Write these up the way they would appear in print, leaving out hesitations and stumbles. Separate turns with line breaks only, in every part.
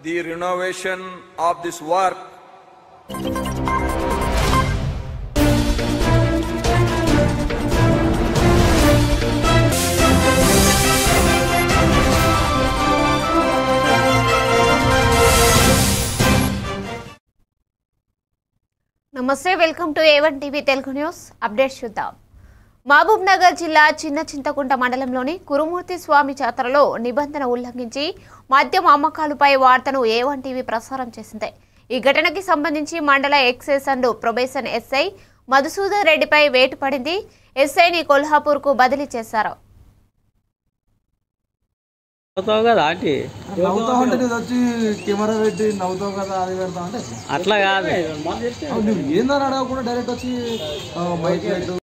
the renovation of this work.
నమస్తే welcome to A1 TV Telugu news updates చూద్దాం. మహబూబ్ నగర్ జిల్లా చిన్న చింతకుంట మండలంలోని కురుమూర్తి స్వామి జాతరలో నిబంధన ఉల్లంఘించి మద్యం అమ్మకాలపై వార్తను A1 టీవీ ప్రసారం చేసింది. ఈ ఘటనకి సంబంధించి మండల excise and prohibition SI Madhusudan రెడ్డిపై వేటు పడింది. ఎస్ఐని కొల్హాపూర్కు బదిలీ చేశారు.
కెమెరా పెట్టి నవ్వుతావు కదా అది పెడతావు అంటే
అట్లా కాదు,
నువ్వు ఏందని అడగకుండా డైరెక్ట్ వచ్చి మైక్ పెట్టు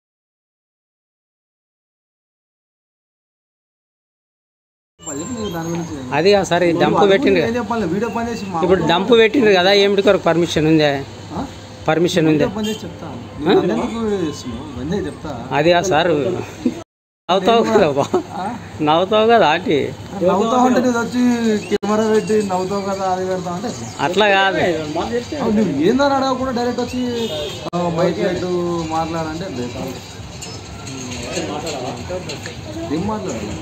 దాని గురించి
అది కాదు సార్. డంపు పెట్టిండ్రు,
చెప్పాలి వీడియో పని చేసి
ఇప్పుడు డంపు పెట్టిండ్రు కదా, ఏమిటి కొరకు పర్మిషన్ ఉందా? పర్మిషన్ ఉందా?
పని చేసి చెప్తా చెప్తా
అది కాదు సార్. నవ్వుతావు కదా, నవ్వుతావు కదా ఆంటీ.
నవ్వుతావు అంటే నువ్వు వచ్చి కెమెరా పెట్టి నవ్వుతావు కదా అది పెడతావు అంటే
అట్లా కాదు,
నువ్వు ఏందని అడగకుండా డైరెక్ట్ వచ్చి మైక్ పెట్టు మాట్లాడంటే ఏం మాట్లాడాలి?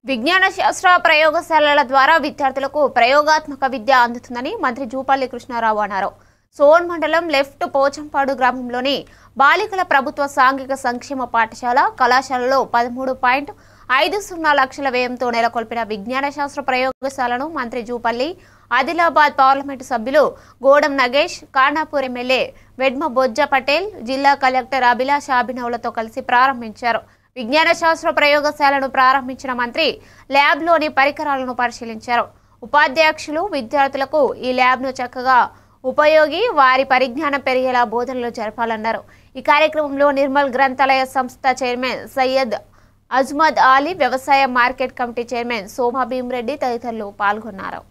విజ్ఞాన శాస్త్ర ప్రయోగశాలల ద్వారా విద్యార్థులకు ప్రయోగాత్మక విద్య అందుతుందని మంత్రి జూపల్లి కృష్ణారావు అన్నారు. సోన్ మండలం లెఫ్ట్ పోచంపాడు గ్రామంలోని బాలికల ప్రభుత్వ సాంఘిక సంక్షేమ పాఠశాల కళాశాలలో 13.50 లక్షల వ్యయంతో నెలకొల్పిన విజ్ఞాన శాస్త్ర ప్రయోగశాలను మంత్రి జూపల్లి, ఆదిలాబాద్ పార్లమెంటు సభ్యులు గోడం నగేష్, ఖానాపూర్ ఎమ్మెల్యే వెడ్మ బొజ్జ పటేల్, జిల్లా కలెక్టర్ అభిలాష అభినవ్లతో కలిసి ప్రారంభించారు. విజ్ఞాన శాస్త్ర ప్రయోగశాలను ప్రారంభించిన మంత్రి ల్యాబ్లోని పరికరాలను పరిశీలించారు. ఉపాధ్యక్షులు విద్యార్థులకు ఈ ల్యాబ్ను చక్కగా ఉపయోగి వారి పరిజ్ఞానం పెరిగేలా బోధనలు జరపాలన్నారు. ఈ కార్యక్రమంలో నిర్మల్ గ్రంథాలయ సంస్థ చైర్మన్ సయ్యద్ అజ్మద్ అలీ, వ్యవసాయ market committee chairman Soma Bheema Reddy తదితరులు పాల్గొన్నారు.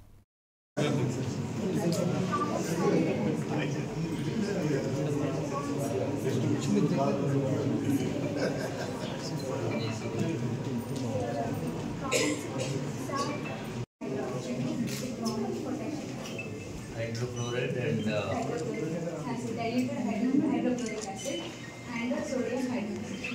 Hydrochloride and diluted hydrochloric acid and sodium hydroxide.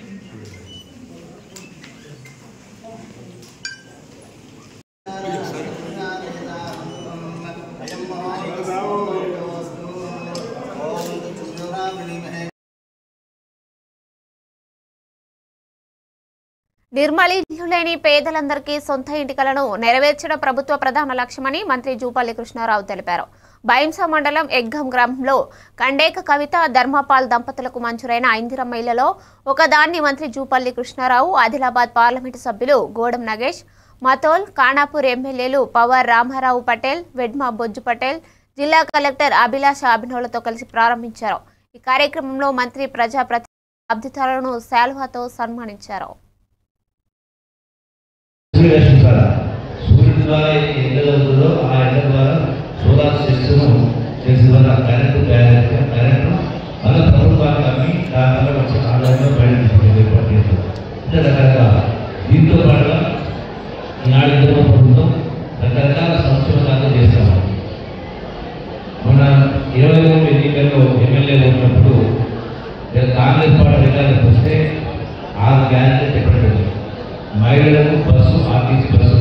Nirmal ఇల్లు లేని పేదలందరికీ సొంత ఇంటికలను నెరవేర్చడం ప్రభుత్వ ప్రధాన లక్ష్యమని మంత్రి జూపల్లి కృష్ణారావు తెలిపారు. బైంసా మండలం ఎగ్గం గ్రామంలో కండేక కవిత, ధర్మపాల్ దంపతులకు మంజూరైన ఇందిరమ్మ ఇళ్లలో ఒకదాన్ని మంత్రి జూపల్లి కృష్ణారావు, ఆదిలాబాద్ పార్లమెంటు సభ్యులు గోడం నగేష్, మతోల్, ఖానాపూర్ ఎమ్మెల్యేలు పవర్ రామారావు పటేల్, వెడ్మ బొజ్జు పటేల్, జిల్లా కలెక్టర్ అభిలాష అభినవ్లతో కలిసి ప్రారంభించారు. ఈ కార్యక్రమంలో మంత్రి ప్రజాప్రతినిధులు లబ్ధిదారులను శాల్వాతో సన్మానించారు.
సూర్యుడి ద్వారా ఎండలో ఉందో ఆ ఎండ ద్వారా సోలార్ సిస్టమ్ చేసిన వల్ల కరెంటు కరెంటు మన ప్రభుత్వానికి అమ్మి దానివల్ల వచ్చే ఆదాయంలో బయట ఏర్పాటు చేస్తాం. అంటే రకరకాల దీంతో పాటుగా ఈనాడు ప్రభుత్వం రకరకాల సంక్షేమాలు చేస్తాము. మన 23 ఎన్నికల్లో ఎమ్మెల్యే ఉన్నప్పుడు కాంగ్రెస్ పార్టీ అధికారులకు వస్తే 6 గ్యారెంటీ చెప్పడం, మహిళలకు బస్సు, ఆర్టీసీ బస్సు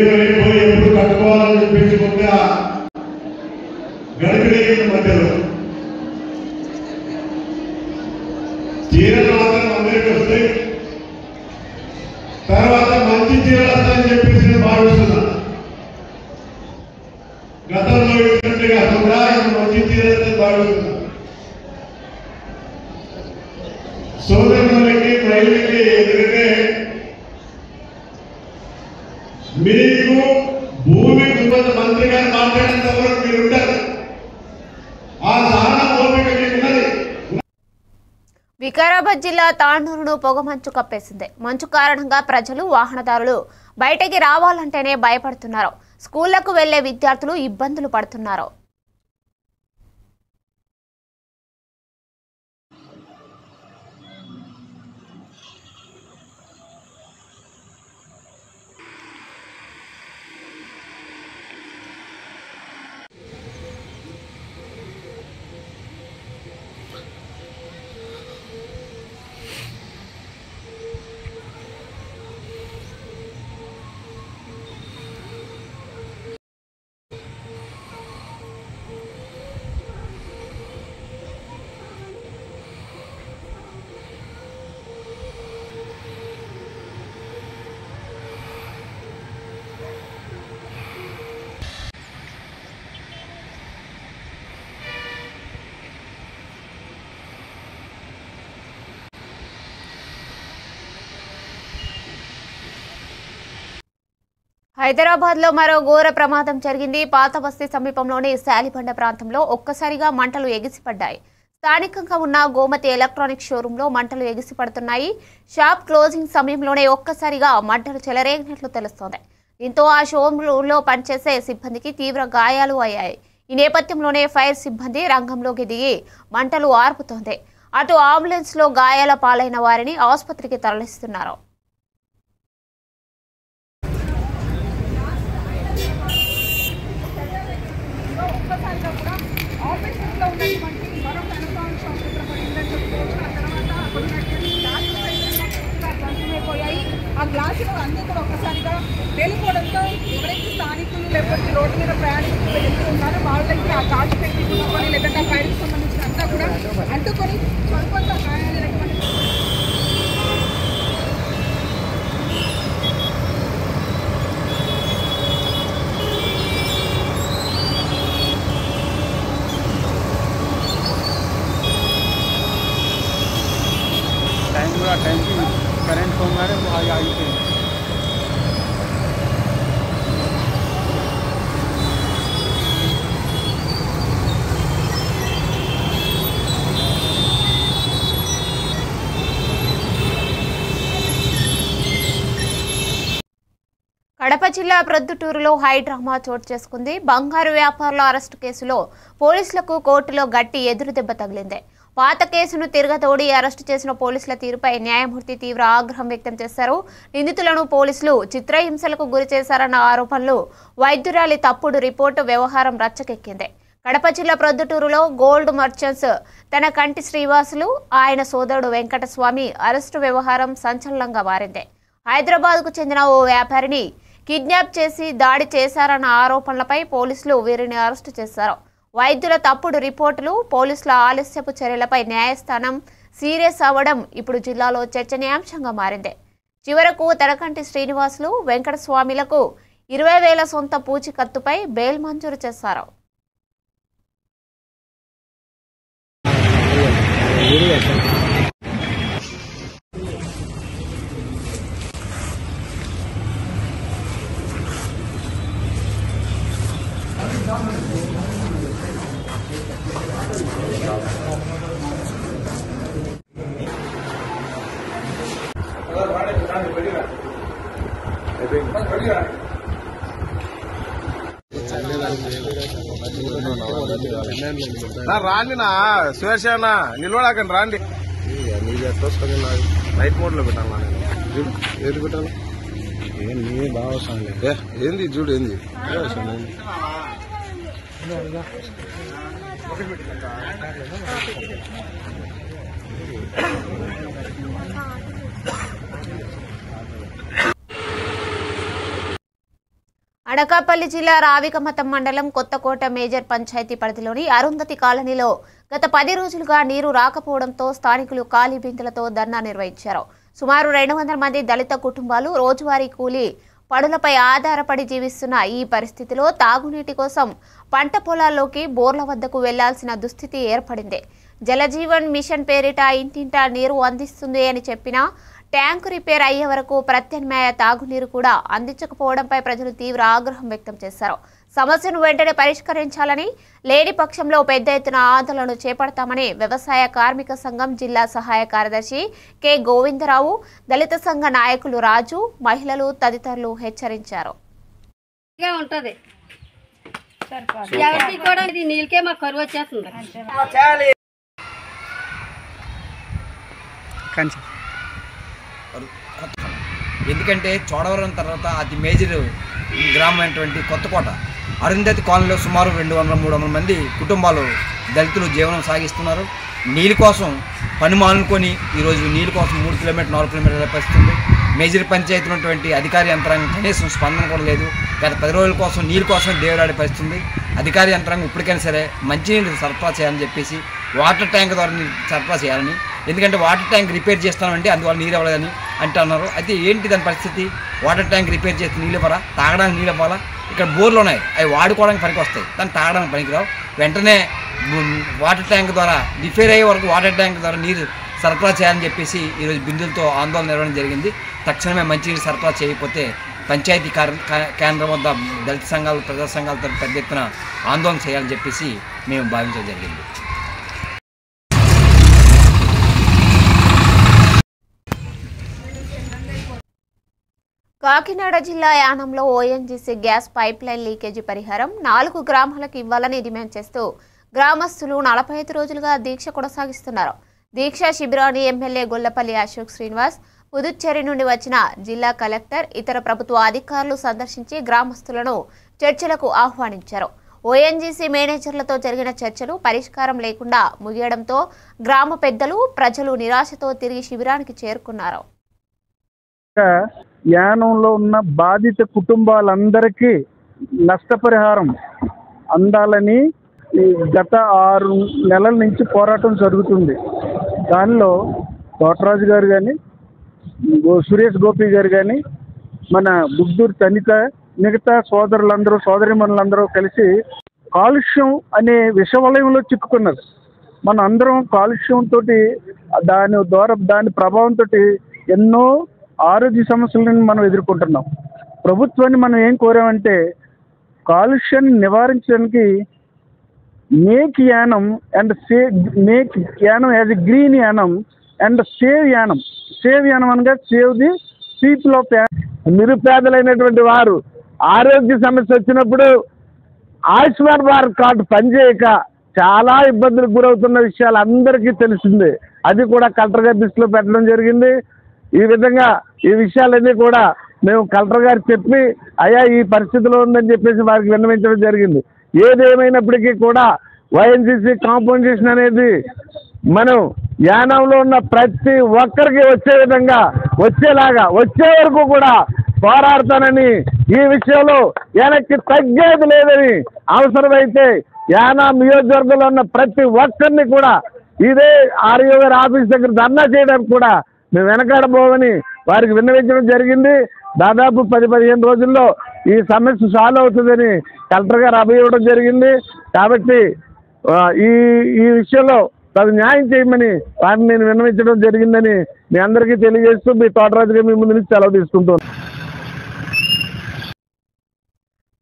ఎప్పుడు కట్టుకోవాలని చెప్పేసి ముందే గడిపిన మధ్యలో చీరలు మాత్రం అందరికీ వస్తాయి. తర్వాత మంచి చీరలు వస్తాయని చెప్పేసి భావిస్తున్నా. గతంలో ఇచ్చినట్టుగా కూడా మంచి చీరలు భావిస్తున్నా. సోదరులకి మహిళలకి ఎందుకంటే మీకు భూమి మంత్రి గారు మాట్లాడినంత వరకు మీరు ఉంటారు. ఆ సహన ఓపిక మీకున్నది.
వికారాబాద్ జిల్లా తాండూరును పొగమంచు కప్పేసింది. మంచు కారణంగా ప్రజలు, వాహనదారులు బయటకి రావాలంటేనే భయపడుతున్నారు. స్కూళ్లకు వెళ్లే విద్యార్థులు ఇబ్బందులు పడుతున్నారు. హైదరాబాద్లో మరో ఘోర ప్రమాదం జరిగింది. పాత బస్తీ సమీపంలోని శాలిబండ ప్రాంతంలో ఒక్కసారిగా మంటలు ఎగిసిపడ్డాయి. స్థానికంగా ఉన్న గోమతి ఎలక్ట్రానిక్ షోరూంలో మంటలు ఎగిసిపడుతున్నాయి. షాప్ క్లోజింగ్ సమయంలోనే ఒక్కసారిగా మంటలు చెలరేగినట్లు తెలుస్తోంది. దీంతో ఆ షోరూంలో పనిచేసే సిబ్బందికి తీవ్ర గాయాలు అయ్యాయి. ఈ నేపథ్యంలోనే ఫైర్ సిబ్బంది రంగంలోకి దిగి మంటలు ఆర్పుతోంది. అటు అంబులెన్స్లో గాయాల పాలైన వారిని ఆసుపత్రికి తరలిస్తున్నారు.
ఆ గ్లాసులు అన్నీ కూడా ఒక్కసారిగా పేలిపోవడంతో ఎవరైతే స్థానికులు లేకపోతే రోడ్డు మీద ప్రయాణికులు వెళ్తూ ఉన్నారో వాళ్ళకి ఆ గాజు పెట్టి లేదంటే ఆ ఫైర్కి సంబంధించిన అంతా కూడా అంటుకొని స్వల్పంగా గాయాలైనటువంటి
టైంకి కరెంట్ పోగానే ఆగిపోయింది.
కడప జిల్లా ప్రొద్దుటూరులో హై డ్రామా చోటు చేసుకుంది. బంగారు వ్యాపారుల అరెస్టు కేసులో పోలీసులకు కోర్టులో గట్టి ఎదురుదెబ్బ తగిలింది. పాత కేసును తిరగతోడి అరెస్టు చేసిన పోలీసుల తీరుపై న్యాయమూర్తి తీవ్ర ఆగ్రహం వ్యక్తం చేశారు. నిందితులను పోలీసులు చిత్రహింసలకు గురి చేశారన్న ఆరోపణలు, వైద్యురాలి తప్పుడు రిపోర్టు వ్యవహారం రచ్చకెక్కింది. కడప జిల్లా ప్రొద్దుటూరులో గోల్డ్ మర్చెంట్స్ తన కంటి శ్రీవాసులు, ఆయన సోదరుడు వెంకటస్వామి అరెస్టు వ్యవహారం సంచలనంగా మారింది. హైదరాబాద్కు చెందిన ఓ వ్యాపారిని కిడ్నాప్ చేసి దాడి చేశారన్న ఆరోపణలపై పోలీసులు వీరిని అరెస్టు చేశారు. వైద్యుల తప్పుడు రిపోర్టులు, పోలీసుల ఆలస్యపు చర్యలపై న్యాయస్థానం సీరియస్ అవ్వడం ఇప్పుడు జిల్లాలో చర్చనీయాంశంగా మారింది. చివరకు తనకంటి శ్రీనివాసులు, వెంకటస్వామిలకు 20,000 సొంత పూచీకత్తుపై బెయిల్ మంజూరు చేశారు.
రాండి నా శివసేన నిలవడాకండి రాండి. లైట్ మోడ్ లో పెట్టాను చూడు, ఏది పెట్టాను బాగా వస్తాను. ఏంది చూడు, ఏంది
అనకాపల్లి జిల్లా రావికమతం మండలం కొత్తకోట మేజర్ పంచాయతీ పరిధిలోని అరుంధతి కాలనీలో గత 10 రోజులుగా నీరు రాకపోవడంతో స్థానికులు ఖాళీ బిందెలతో ధర్నా నిర్వహించారు. సుమారు 200 మంది దళిత కుటుంబాలు రోజువారీ కూలీ పడులపై ఆధారపడి జీవిస్తున్న ఈ పరిస్థితిలో తాగునీటి కోసం పంట పొలాల్లోకి బోర్ల వద్దకు వెళ్లాల్సిన దుస్థితి ఏర్పడింది. జలజీవన్ మిషన్ పేరిట ఇంటింటా నీరు అందిస్తుంది అని చెప్పినా ట్యాంకు రిపేర్ అయ్యే వరకు ప్రత్యామ్నాయ తాగునీరు కూడా అందించకపోవడంపై ప్రజలు తీవ్ర ఆగ్రహం వ్యక్తం చేశారు. సమస్యను వెంటనే పరిష్కరించాలని, లేని పక్షంలో పెద్ద ఎత్తున ఆందోళన చేపడతామని వ్యవసాయ కార్మిక సంఘం జిల్లా సహాయ కార్యదర్శి కె గోవిందరావు, దళిత సంఘ నాయకులు రాజు, మహిళలు తదితరులు హెచ్చరించారు.
ఎందుకంటే చోడవరం తర్వాత అతి మేజర్ గ్రామం అయినటువంటి కొత్తకోట అరుంధతి కాలనీలో సుమారు 200-300 మంది కుటుంబాలు దళితులు జీవనం సాగిస్తున్నారు. నీళ్ళ కోసం పని మానుకొని ఈరోజు నీళ్ళ కోసం 3 కిలోమీటర్ 4 కిలోమీటర్ల పరిస్థితుంది. మేజర్ పంచాయతీ ఉన్నటువంటి అధికారి యంత్రాంగం కనీసం స్పందన కూడా లేదు. గత 10 రోజుల కోసం నీళ్ళ కోసం దేవుడాడే పరిస్థితుంది. అధికారి యంత్రాంగం ఇప్పటికైనా సరే మంచినీళ్ళు సరఫరా చేయాలని చెప్పేసి వాటర్ ట్యాంక్ ద్వారా నీళ్ళు సరఫరా చేయాలని, ఎందుకంటే వాటర్ ట్యాంక్ రిపేర్ చేస్తామంటే అందువల్ల నీరు ఇవ్వలేదని అంటున్నారు. అయితే ఏంటి దాని పరిస్థితి? వాటర్ ట్యాంక్ రిపేర్ చేస్తే నీళ్ళు ఇవ్వరా? తాగడానికి నీళ్ళు ఇవ్వాలా? ఇక్కడ బోర్లు ఉన్నాయి, అవి వాడుకోవడానికి పనికి వస్తాయి, దాన్ని తాగడానికి పనికిరావు. వెంటనే వాటర్ ట్యాంక్ ద్వారా రిపేర్ అయ్యే వరకు వాటర్ ట్యాంక్ ద్వారా నీరు సరఫరా చేయాలని చెప్పేసి ఈరోజు బిందులతో ఆందోళన నిర్వహించడం జరిగింది. తక్షణమే మంచినీరు సరఫరా చేయకపోతే పంచాయతీ కేంద్రం వద్ద దళిత సంఘాలు ప్రజా సంఘాలతో పెద్ద ఎత్తున ఆందోళన చేయాలని చెప్పేసి మేము భావించడం జరిగింది.
కాకినాడ జిల్లా యానంలో ONGC gas pipeline leakage పరిహారం 4 గ్రామాలకు ఇవ్వాలని డిమాండ్ చేస్తూ గ్రామస్తులు 45 రోజులుగా దీక్ష కొనసాగిస్తున్నారు. దీక్ష శిబిరాన్ని ఎమ్మెల్యే గొల్లపల్లి అశోక్ శ్రీనివాస్, పుదుచ్చేరి నుండి వచ్చిన జిల్లా కలెక్టర్, ఇతర ప్రభుత్వ అధికారులు సందర్శించి గ్రామస్తులను చర్చలకు ఆహ్వానించారు. ఓఎన్జీసీ మేనేజర్లతో జరిగిన చర్చలు పరిష్కారం లేకుండా ముగియడంతో గ్రామ పెద్దలు, ప్రజలు నిరాశతో తిరిగి శిబిరానికి చేరుకున్నారు.
యానంలో ఉన్న బాధిత కుటుంబాలందరికీ నష్టపరిహారం అందాలని గత 6 నెలల నుంచి పోరాటం జరుగుతుంది. దానిలో తోటరాజు గారు కానీ, సురేష్ గోపి గారు కానీ, మన బుద్దూరు తనిత, మిగతా సోదరులందరూ సోదరిమణులందరూ కలిసి కాలుష్యం అనే విషవలయంలో చిక్కుకున్నారు. మన అందరం కాలుష్యంతో దాని ప్రభావంతో ఎన్నో ఆరోగ్య సమస్యలను మనం ఎదుర్కొంటున్నాం. ప్రభుత్వాన్ని మనం ఏం కోరామంటే కాలుష్యాన్ని నివారించడానికి make Yanam and make Yanam as a green Yanam and save Yanam అనగా save the people of Yanam. నిరుపేదలైనటువంటి వారు ఆరోగ్య సమస్య వచ్చినప్పుడు ఆయుష్మాన్ భారత్ కార్డు పనిచేయక చాలా ఇబ్బందులకు గురవుతున్న విషయాలు అందరికీ తెలిసిందే. అది కూడా కలెక్టర్ గారి దృష్టిలో పెట్టడం జరిగింది. ఈ విధంగా ఈ విషయాలన్నీ కూడా మేము కలెక్టర్ గారు చెప్పి అయ్యా ఈ పరిస్థితిలో ఉందని చెప్పేసి వారికి విన్నవించడం జరిగింది. ఏదేమైనప్పటికీ కూడా ఓఎన్జీసీ కాంపన్సేషన్ అనేది మనం యానంలో ఉన్న ప్రతి ఒక్కరికి వచ్చే విధంగా వచ్చే వరకు కూడా పోరాడతానని, ఈ విషయంలో వెనక్కి తగ్గేది లేదని, అవసరమైతే యానం నియోజకవర్గంలో ఉన్న ప్రతి ఒక్కరిని కూడా ఇదే ఆర్యో గారి ఆఫీస్ దగ్గర ధర్నా చేయడానికి కూడా మేము వెనకాడబోమని వారికి విన్నవించడం జరిగింది. దాదాపు 10-15 రోజుల్లో ఈ సమస్య సాల్వ్ అవుతుందని కలెక్టర్ గారు అభయవడం జరిగింది. కాబట్టి ఈ విషయంలో తగు న్యాయం చేయమని వారిని నేను విన్నవించడం జరిగిందని మీ అందరికీ తెలియజేస్తూ మీ తోటరాజుగా మీ ముందు నుంచి సెలవు తీసుకుంటున్నాను.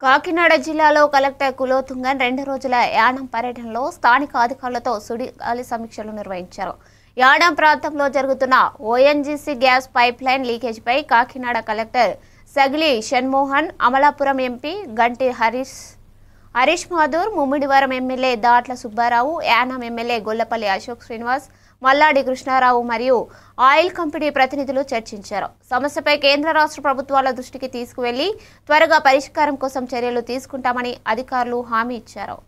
కాకినాడ జిల్లాలో కలెక్టర్ కులోతుంగన్ 2 రోజుల యానం పర్యటనలో స్థానిక అధికారులతో సుడిగాలి సమీక్షలు నిర్వహించారు. యానం ప్రాంతంలో జరుగుతున్న ఓఎన్జీసీ గ్యాస్ పైప్ లైన్ లీకేజీపై Kakinada collector Sagili Shanmohan, Amalapuram MP Ganti Harish Madhur, Mummidivaram MLA Datla Subbarao, Yanam MLA Gollapalli Ashok Srinivas, Malladi Krishnarao మరియు ఆయిల్ కంపెనీ ప్రతినిధులు చర్చించారు. సమస్యపై కేంద్ర రాష్ట్ర ప్రభుత్వాల దృష్టికి తీసుకువెళ్లి త్వరగా పరిష్కారం కోసం చర్యలు తీసుకుంటామని అధికారులు హామీ ఇచ్చారు.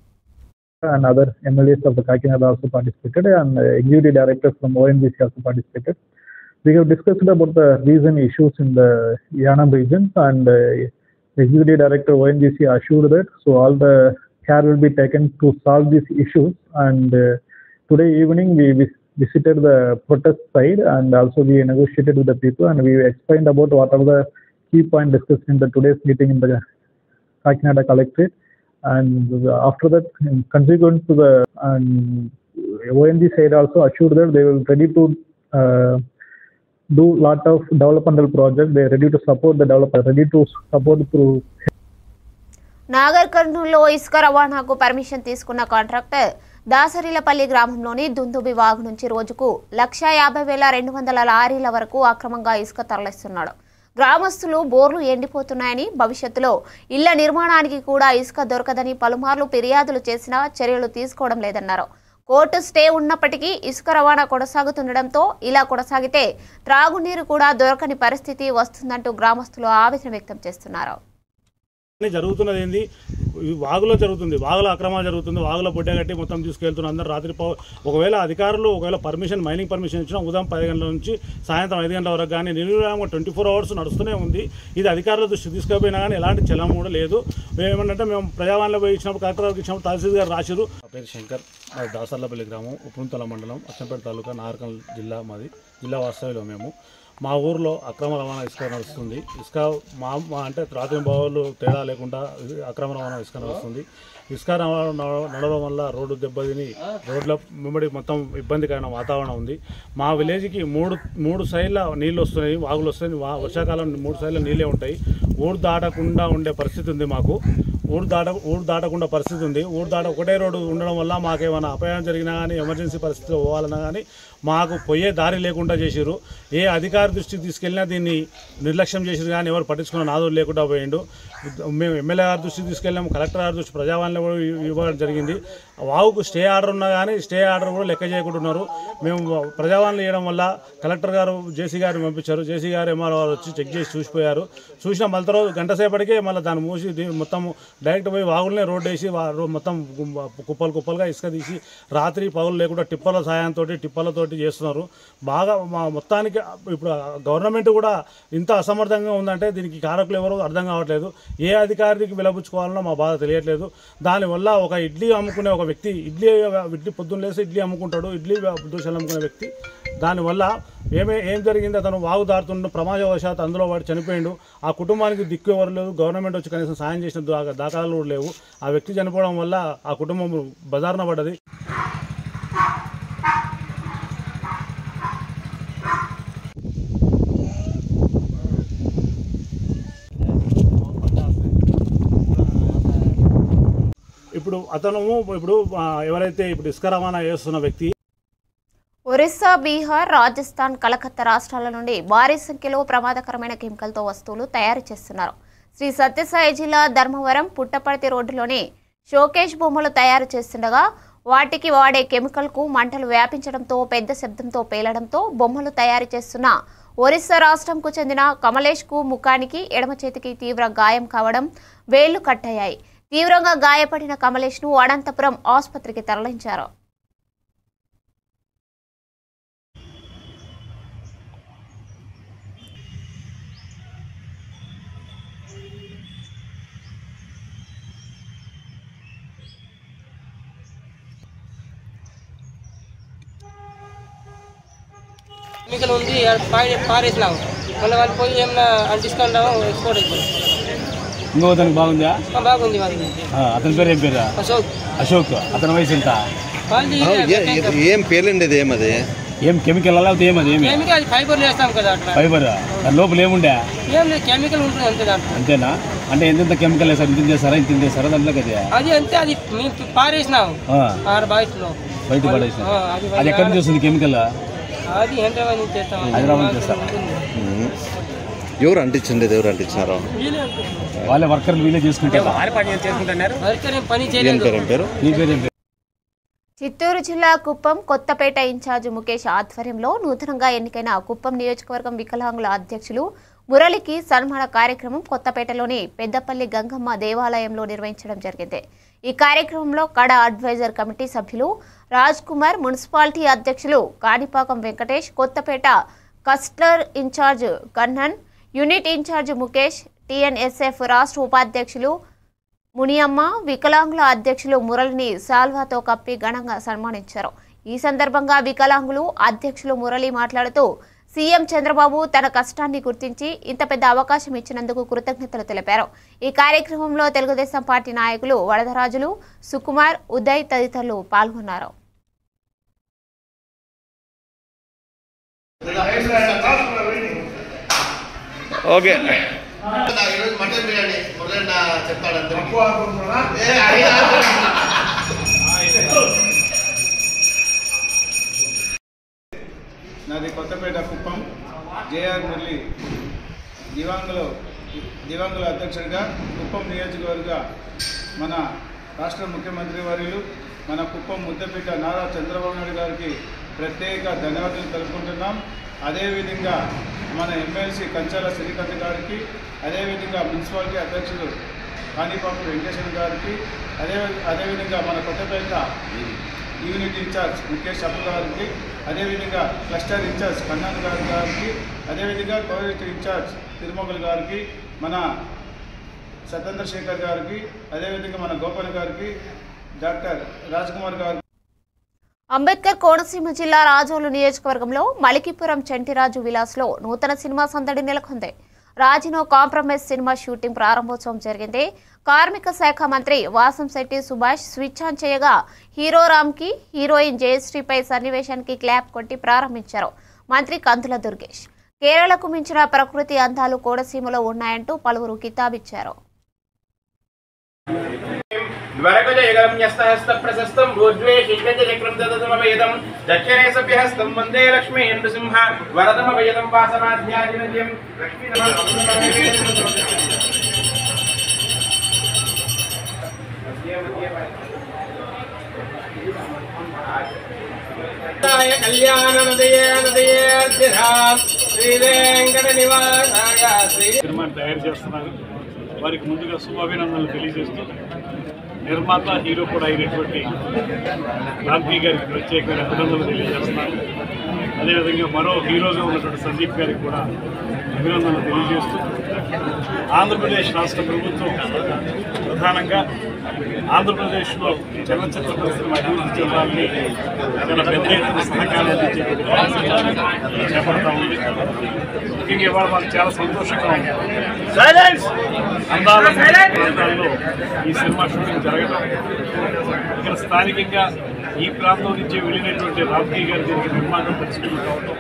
And other MLAs of the Kakinada also participated, and executive directors from ONGC also participated. We have discussed about the recent issues in the Yanam region, and executive director ONGC assured that all the care will be taken to solve these issues. And today evening we visited the protest side, and also we negotiated with the people, and we explained about what are the key points discussed in the today's meeting in the Kakinada collectorate. And after that, consequent to the ONG side also assured that they will ready to do lot of developmental projects. They are ready to support the developer, ready to support through.
Nagar కర్నూలులో ఇసుక రవాణాకు permission తీసుకున్న contractor దాసరిలపల్లి గ్రామంలోని దుందుబి వాగు నుంచి రోజుకు 1,50,200 లారీల వరకు అక్రమంగా ఇసుక తరలిస్తున్నాడు. గ్రామస్తులు బోర్లు ఎండిపోతున్నాయని, భవిష్యత్తులో ఇళ్ల నిర్మాణానికి కూడా ఇసుక దొరకదని పలుమార్లు ఫిర్యాదులు చేసినా చర్యలు తీసుకోవడం లేదన్నారు. కోర్టు స్టే ఉన్నప్పటికీ ఇసుక రవాణా కొనసాగుతుండటంతో ఇలా కొనసాగితే త్రాగునీరు కూడా దొరకని పరిస్థితి వస్తుందంటూ గ్రామస్తులు ఆవేదన వ్యక్తం చేస్తున్నారు.
జరుగుతున్నది ఏంది, వాగులో జరుగుతుంది, వాగుల అక్రమాలు జరుగుతుంది, వాగులో బొడ్డ కట్టి మొత్తం తీసుకెళ్తున్నారు అందరూ. రాత్రి ఒకవేళ అధికారులు పర్మిషన్, మైనింగ్ పర్మిషన్ ఇచ్చినా ఉదయం 10 గంటల నుంచి సాయంత్రం 5 గంటల వరకు కానీ నిర్విరామంగా 24 hours నడుస్తూనే ఉంది. ఇది అధికారుల దృష్టి తీసుకుపోయినా కానీ ఎలాంటి చలం కూడా లేదు. ఏమంటే మేము ప్రజావాణిలో పోయి ఇచ్చినప్పుడు కలెక్టర్ గారికి ఇచ్చినప్పుడు తహసీల్ గారు రాసిరు. నా పేరు శంకర్, మాది దాసర్లపల్లి గ్రామం, ఉప్పుంతల మండలం, అచ్చంపేట తాలూకా, నాగర్కర్నూలు జిల్లా. మాది జిల్లా వాస్తవ్యంలో మేము మా ఊర్లో అక్రమ రవాణా ఇసుక నడుస్తుంది. ఇసుక మా అంటే రాత్రి బావులు తేడా లేకుండా అక్రమ రవాణా ఇసుక నడుస్తుంది. ఇసుక నడవడం వల్ల రోడ్డు దెబ్బతిని రోడ్ల వెంబడి మొత్తం ఇబ్బందికరమైన వాతావరణం ఉంది. మా విలేజ్కి మూడు సైడ్ల నీళ్ళు వస్తున్నాయి, వాగులు వస్తున్నాయి. వర్షాకాలం 3 సైడ్ల నీళ్ళే ఉంటాయి. ఊరు దాటకుండా ఉండే పరిస్థితి ఉంది. మాకు ఊరు దాటకుండా పరిస్థితి ఉంది. ఒకటే రోడ్డు ఉండడం వల్ల మాకేమైనా అపాయం జరిగినా కానీ ఎమర్జెన్సీ పరిస్థితిలో పోవాలన్నా కానీ మాకు పోయే దారి లేకుండా చేసిరు. ఏ అధికారి దృష్టికి తీసుకెళ్ళినా దీన్ని నిర్లక్ష్యం చేసిరు కానీ ఎవరు పట్టించుకున్న నాదులు లేకుండా పోయిండు. మేము ఎమ్మెల్యే గారి దృష్టికి తీసుకెళ్ళాము, కలెక్టర్ గారి దృష్టి ప్రజావాణిలో కూడా ఇవ్వడం జరిగింది. వాగుకు స్టే ఆర్డర్ ఉన్నా కానీ స్టే ఆర్డర్ కూడా లెక్క చేయకుంటున్నారు. మేము ప్రజావాణిలో ఇవ్వడం వల్ల కలెక్టర్ గారు జేసీ గారిని పంపించారు. జేసీ గారు ఎంఆర్ఓ గారు వచ్చి చెక్ చేసి చూసిపోయారు. చూసిన మళ్ళీ రోజు గంట సేపటికే మళ్ళీ దాన్ని మూసి మొత్తం డైరెక్ట్ పోయి వాగులనే రోడ్డు వేసి మొత్తం కుప్పలుగా ఇసుక తీసి రాత్రి పగులు లేకుండా టిప్పర్ల సాయంతో టిప్పర్లతోటి చేస్తున్నారు. బాగా మొత్తానికి ఇప్పుడు గవర్నమెంట్ కూడా ఇంత అసమర్థంగా ఉందంటే దీనికి కారకులు ఎవరో అర్థం కావట్లేదు. ఏ అధికారికి విలబుచ్చుకోవాలనో మా బాధ తెలియట్లేదు. దానివల్ల ఒక ఇడ్లీ అమ్ముకునే ఒక వ్యక్తి ఇడ్లీ పొద్దున్న లేసి ఇడ్లీ అమ్ముకుంటాడు, ఇడ్లీ దోశలు అమ్ముకునే వ్యక్తి. దానివల్ల ఏం జరిగింది, అతను వాగు దాటుతుండో ప్రమాదవశాత్తు అందులో వాడు చనిపోయిండు. ఆ కుటుంబానికి దిక్కు ఎవరు లేదు. గవర్నమెంట్ వచ్చి కనీసం సాయం చేసిన దాఖలాలు కూడా లేవు. ఆ వ్యక్తి చనిపోవడం వల్ల ఆ కుటుంబం బజారున పడ్డది. ఇప్పుడు ఎవరైతే ఇసుక రవాణా చేస్తున్న వ్యక్తి
ఒరిస్సా, బీహార్, రాజస్థాన్, కలకత్తా రాష్ట్రాల నుండి భారీ సంఖ్యలో ప్రమాదకరమైన కెమికల్తో వస్తువులు తయారు చేస్తున్నారు. శ్రీ సత్యసాయి జిల్లా ధర్మవరం పుట్టపర్తి రోడ్డులోని షోకేష్ బొమ్మలు తయారు చేస్తుండగా వాటికి వాడే కెమికల్కు మంటలు వ్యాపించడంతో పెద్ద శబ్దంతో పేలడంతో బొమ్మలు తయారు చేస్తున్న ఒరిస్సా రాష్ట్రంకు చెందిన కమలేష్కు ముఖానికి ఎడమ చేతికి తీవ్ర గాయం కావడం, వేళ్లు కట్టయ్యాయి. తీవ్రంగా గాయపడిన కమలేష్ను అనంతపురం ఆసుపత్రికి తరలించారు.
కెమికల్ ఉంది పారేసినాము, మళ్ళీ వాళ్ళు పోయి ఏమన్నా అంటిస్తున్నాము, ఎక్స్పోర్ట్ అయిపోయింది.
ఇంకో అతనికి బాగుందా?
బాగుంది.
అతని పేరు ఏం పేరు? అశోక్. అతని వయసు ఎంత?
ఏం పేర్లండి? ఏమది?
ఏం కెమికల్ లేకపోతే ఏమది?
కెమికల్ ఫైబర్ వేస్తాం కదా,
ఫైబర్. దాని లోపల ఏముండే?
ఏం లేదు, కెమికల్ ఉంటుంది అంతే దాంట్లో.
అంతేనా? అంటే ఎంత కెమికల్ వేస్తారు? ఇంత చేస్తారా ఇంత చేస్తారా దాంట్లో? కదా
అది అంతే, అది మేము పారేసినాము బయట
పడేసి. అది ఎక్కడి నుంచి వస్తుంది కెమికల్?
అది హైదరాబాద్ నుంచి చేస్తాం.
హైదరాబాద్ నుంచి చేస్తాం.
ఎవరు అంటించండి? ఎవరు అంటించారు?
వాళ్ళ వర్కర్లు వీళ్ళే చేసుకుంటారు.
చిత్తూరు జిల్లా కుప్పం కొత్తపేట ఇన్ఛార్జ్ ముఖేష్ ఆధ్వర్యంలో నూతనంగా ఎన్నికైన కుప్పం నియోజకవర్గం వికలాంగుల అధ్యక్షులు మురళికి సన్మాన కార్యక్రమం కొత్తపేటలోని పెద్దపల్లి గంగమ్మ దేవాలయంలో నిర్వహించడం జరిగింది. ఈ కార్యక్రమంలో కడ అడ్వైజర్ కమిటీ సభ్యులు రాజ్ కుమార్, మున్సిపాలిటీ అధ్యక్షులు Kanipakam Venkatesh, Kothapeta cluster incharge Kannan, unit incharge Mukesh, TNSF రాష్ట్ర ఉపాధ్యక్షులు మునియమ్మ, వికలాంగుల అధ్యక్షులు మురళిని సాల్వాతో కప్పి ఘనంగా సన్మానించారు. ఈ సందర్భంగా వికలాంగులు అధ్యక్షులు మురళి మాట్లాడుతూ సీఎం చంద్రబాబు తన కష్టాన్ని గుర్తించి ఇంత పెద్ద అవకాశం ఇచ్చినందుకు కృతజ్ఞతలు తెలిపారు. ఈ కార్యక్రమంలో తెలుగుదేశం పార్టీ నాయకులు వరదరాజులు, సుకుమార్, ఉదయ్ తదితరులు పాల్గొన్నారు.
ఓకే,
నాది కొత్తపేట కుప్పం. జేఆర్ మురళి దివాంగుల అధ్యక్షుడిగా కుప్పం నియోజకవర్గ మన రాష్ట్ర ముఖ్యమంత్రి వర్యులు మన కుప్పం ముద్దపేట నారా చంద్రబాబు నాయుడు గారికి ప్రత్యేక ధన్యవాదాలు తెలుపుకుంటున్నాం. అదేవిధంగా మన ఎమ్మెల్సీ కంచాల శ్రీకాంత్ గారికి, అదేవిధంగా మున్సిపాలిటీ అధ్యక్షులు కాణిపాకు వెంకటేశ్వర గారికి, అదేవిధంగా మన కొత్తపేట యూనిట్ ఇన్ఛార్జ్ ముఖేష్ అప్పు గారికి, అదేవిధంగా క్లస్టర్ ఇన్ఛార్జ్ కన్నాన్ గారికి, అదేవిధంగా కోఆర్డినేటర్ ఇన్ఛార్జ్ తిరుమగల్ గారికి, మన సత్యేంద్రశేఖర్ గారికి, అదేవిధంగా మన గోపాల్ గారికి, డాక్టర్ రాజ్ కుమార్ గారికి.
అంబేద్కర్ కోనసీమ జిల్లా రాజోలు నియోజకవర్గంలో మలికిపురం చంటిరాజు విలాస్లో నూతన సినిమా సందడి నెలకొంది. రాజినో కాంప్రమైజ్ సినిమా షూటింగ్ ప్రారంభోత్సవం జరిగింది. కార్మిక శాఖ మంత్రి వాసంశెట్టి సుభాష్ స్విచ్ ఆన్ చేయగా హీరో రామ్కి హీరోయిన్ జయశ్రీపై సన్నివేశానికి క్లాప్ కొట్టి ప్రారంభించారు మంత్రి కందుల దుర్గేష్. కేరళకు మించిన ప్రకృతి అందాలు కోనసీమలో ఉన్నాయంటూ పలువురు కితాబిచ్చారు.
వందే లక్ష్మీ నృసింహ వరదమభయదం వాసనాధ్యాదినద్యం
సినిమాని తయారు చేస్తున్నారు. వారికి ముందుగా శుభాభినందనలు తెలియజేస్తూ నిర్మాత హీరో కూడా అయినటువంటి రామ్కి గారికి ప్రత్యేకమైన అభినందనలు తెలియజేస్తున్నారు. అదేవిధంగా మరో హీరోగా ఉన్నటువంటి సందీప్ గారికి కూడా అభినందనలు తెలియజేస్తూ ఆంధ్రప్రదేశ్ రాష్ట్ర ప్రభుత్వం ప్రధానంగా ఆంధ్రప్రదేశ్లో చలనచిత్ర పరిశ్రమ అభివృద్ధి చెందాలని చాలా పెద్ద ఎత్తున సహకారం చేపడతా ఉంది. ముఖ్యంగా ఇవాళ మాకు చాలా సంతోషంగా ఉంది. అందాల ప్రాంతాల్లో ఈ సినిమా షూటింగ్ జరగడం, ఇక్కడ స్థానికంగా ఈ ప్రాంతం నుంచి వెళ్ళినటువంటి రామ్కి గారి దీనికి నిర్మాణం పరిస్థితులు కావడం,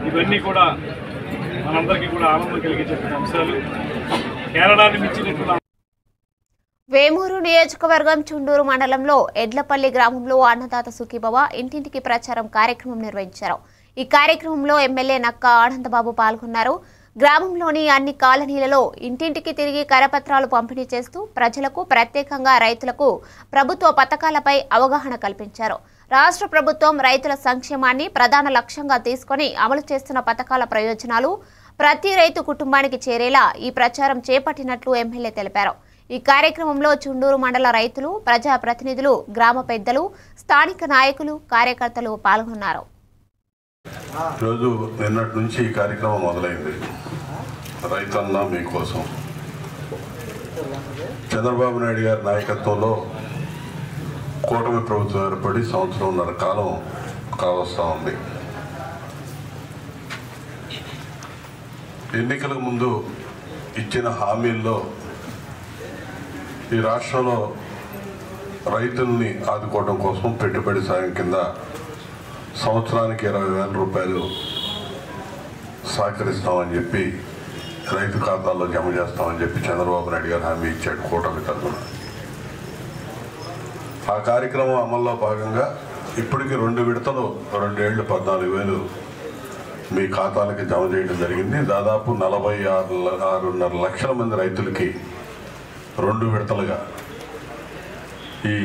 ఇవన్నీ కూడా మనందరికీ కూడా ఆనందం కలిగించేటువంటి అంశాలు. కేరళాన్ని మించినటువంటి
వేమూరు నియోజకవర్గం చుండూరు మండలంలో ఎడ్లపల్లి గ్రామంలో అన్నదాత సుఖీభవ ఇంటింటికి ప్రచారం కార్యక్రమం నిర్వహించారు. ఈ కార్యక్రమంలో ఎమ్మెల్యే నక్క ఆనందబాబు పాల్గొన్నారు. గ్రామంలోని అన్ని కాలనీలలో ఇంటింటికి తిరిగి కరపత్రాలు పంపిణీ చేస్తూ ప్రజలకు, ప్రత్యేకంగా రైతులకు ప్రభుత్వ పథకాలపై అవగాహన కల్పించారు. రాష్ట్ర ప్రభుత్వం రైతుల సంక్షేమాన్ని ప్రధాన లక్ష్యంగా తీసుకొని అమలు చేస్తున్న పథకాల ప్రయోజనాలు ప్రతి రైతు కుటుంబానికి చేరేలా ఈ ప్రచారం చేపట్టినట్లు ఎమ్మెల్యే తెలిపారు. ఈ కార్యక్రమంలో చుండూరు మండల రైతులు, ప్రజాప్రతినిధులు, గ్రామ పెద్దలు, స్థానిక నాయకులు, కార్యకర్తలు పాల్గొన్నారు.
రోజు నిన్నటి నుంచి ఈ కార్యక్రమం మొదలైంది. రైతన్న మీకోసం చంద్రబాబు నాయుడు గారి నాయకత్వంలో కూటమి ప్రభుత్వం ఏర్పడి సంవత్సరంన్నర కాలం కావస్తా ఉంది. ఎన్నికలకు ముందు ఇచ్చిన హామీల్లో ఈ రాష్ట్రంలో రైతుల్ని ఆదుకోవడం కోసం పెట్టుబడి సాయం కింద సంవత్సరానికి 20,000 రూపాయలు సహకరిస్తామని చెప్పి రైతు ఖాతాల్లో జమ చేస్తామని చెప్పి చంద్రబాబు నాయుడు గారు హామీ ఇచ్చాడు కూటమి తరఫున. ఆ కార్యక్రమం అమల్లో భాగంగా ఇప్పటికి 2 విడతలు 2 ఏళ్ళు 14,000 మీ ఖాతాలకి జమ చేయడం జరిగింది. దాదాపు 46.5 లక్షల మంది రైతులకి 2 విడతలుగా ఈ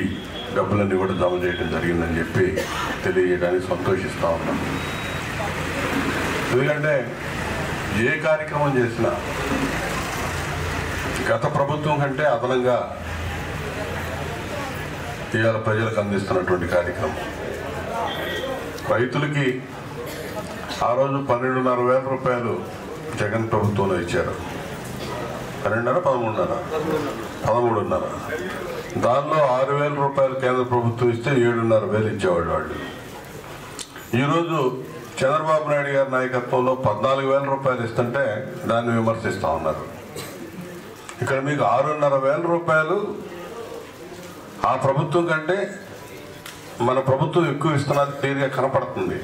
డబ్బులన్నీ కూడా జమ చేయడం జరిగిందని చెప్పి తెలియజేయడానికి సంతోషిస్తూ ఉన్నాం. ఎందుకంటే ఏ కార్యక్రమం చేసినా గత ప్రభుత్వం కంటే అదనంగా ఇవాళ ప్రజలకు అందిస్తున్నటువంటి కార్యక్రమం. రైతులకి ఆ రోజు 12,500 రూపాయలు జగన్ ప్రభుత్వంలో ఇచ్చారు. 12,500 13,500. దానిలో 6,000 రూపాయలు కేంద్ర ప్రభుత్వం ఇస్తే 7,500 ఇచ్చేవాడు వాళ్ళు. ఈరోజు చంద్రబాబు నాయుడు గారి నాయకత్వంలో 14,000 రూపాయలు ఇస్తుంటే దాన్ని విమర్శిస్తూ ఉన్నారు. ఇక్కడ మీకు 6,500 రూపాయలు ఆ ప్రభుత్వం కంటే మన ప్రభుత్వం ఎక్కువ ఇస్తున్నది క్లియర్గా కనపడుతుంది.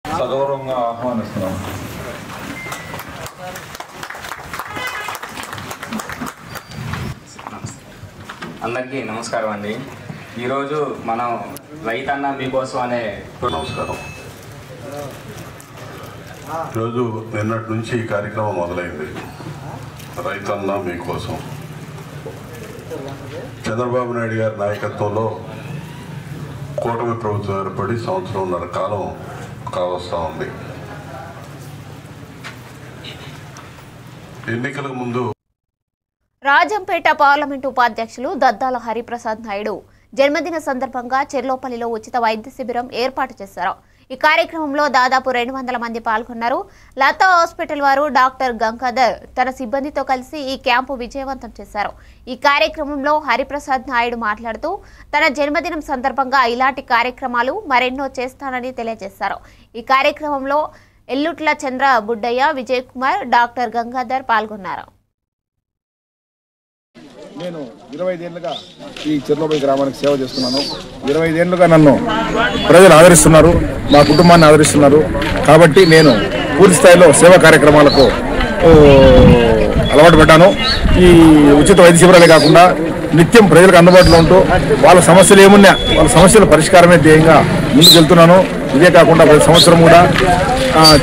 సగౌరవంగా ఆహ్వానిస్తున్నాం.
అందరికీ నమస్కారం అండి. ఈరోజు మనం రైతన్న మీకోసం అనే
నమస్కారం. ఈరోజు నిన్నటి నుంచి ఈ కార్యక్రమం మొదలైంది. రైతన్న మీకోసం చంద్రబాబు నాయుడు గారి నాయకత్వంలో కూటమి ప్రభుత్వం ఏర్పడి సంవత్సరంన్నర కాలం కావస్తా ఉంది. ఎన్నికలకు ముందు
రాజంపేట పార్లమెంటు ఉపాధ్యక్షులు దద్దాల హరిప్రసాద్ నాయుడు జన్మదిన సందర్భంగా చెర్లోపల్లిలో ఉచిత వైద్య శిబిరం ఏర్పాటు చేశారు. ఈ కార్యక్రమంలో దాదాపు 200 మంది పాల్గొన్నారు. లతా హాస్పిటల్ వారు డాక్టర్ గంగాధర్ తన సిబ్బందితో కలిసి ఈ క్యాంపు విజయవంతం చేశారు. ఈ కార్యక్రమంలో హరిప్రసాద్ నాయుడు మాట్లాడుతూ తన జన్మదినం సందర్భంగా ఇలాంటి కార్యక్రమాలు మరెన్నో చేస్తానని తెలియజేశారు. ఈ కార్యక్రమంలో ఎల్లుట్ల చంద్ర బుడ్డయ్య, విజయ్ కుమార్, డాక్టర్ గంగాధర్ పాల్గొన్నారు.
నేను 25 ఏళ్ళుగా ఈ చెర్లోపల్లి గ్రామానికి సేవ చేస్తున్నాను. 25 ఏళ్ళుగా నన్ను ప్రజలు ఆదరిస్తున్నారు, మా కుటుంబాన్ని ఆదరిస్తున్నారు. కాబట్టి నేను పూర్తి స్థాయిలో సేవా కార్యక్రమాలకు అలవాటు పడ్డాను. ఈ ఉచిత వైద్య శిబిరాలే కాకుండా నిత్యం ప్రజలకు అందుబాటులో ఉంటూ వాళ్ళ సమస్యలు ఏమున్నా వాళ్ళ సమస్యల పరిష్కారమే ధ్యేయంగా ముందుకు వెళ్తున్నాను. ఇదే కాకుండా ప్రతి సంవత్సరం కూడా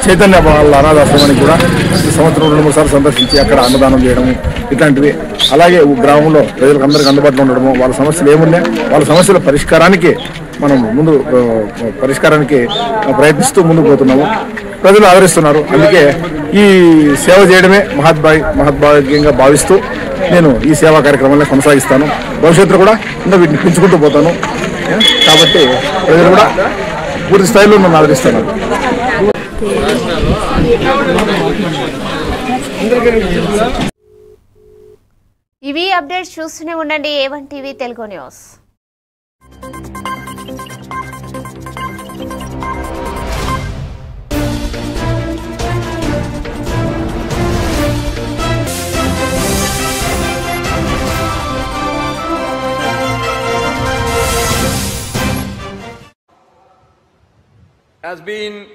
చైతన్య వాళ్ళ అనాథాశ్రమానికి కూడా ప్రతి సంవత్సరం 2-3 సార్లు సందర్శించి అక్కడ అన్నదానం చేయడము ఇట్లాంటివి. అలాగే గ్రామంలో ప్రజలకు అందరికీ అందుబాటులో ఉండడము, వాళ్ళ సమస్యలు ఏమున్నా వాళ్ళ సమస్యల పరిష్కారానికి మనం పరిష్కారానికి ప్రయత్నిస్తూ ముందుకు పోతున్నాము. ప్రజలు ఆదరిస్తున్నారు. అందుకే ఈ సేవ చేయడమే మహద్భాగ్యంగా భావిస్తూ నేను ఈ సేవా కార్యక్రమాన్ని కొనసాగిస్తాను. భవిష్యత్తులో కూడా ఇంకా వీటిని పెంచుకుంటూ పోతాను. కాబట్టి ప్రజలు కూడా పూర్తి స్థాయిలో నన్ను ఆదరిస్తున్నారు.
ఇవి అప్డేట్స్ చూస్తూనే ఉండండి A1 TV Telugu news.
has been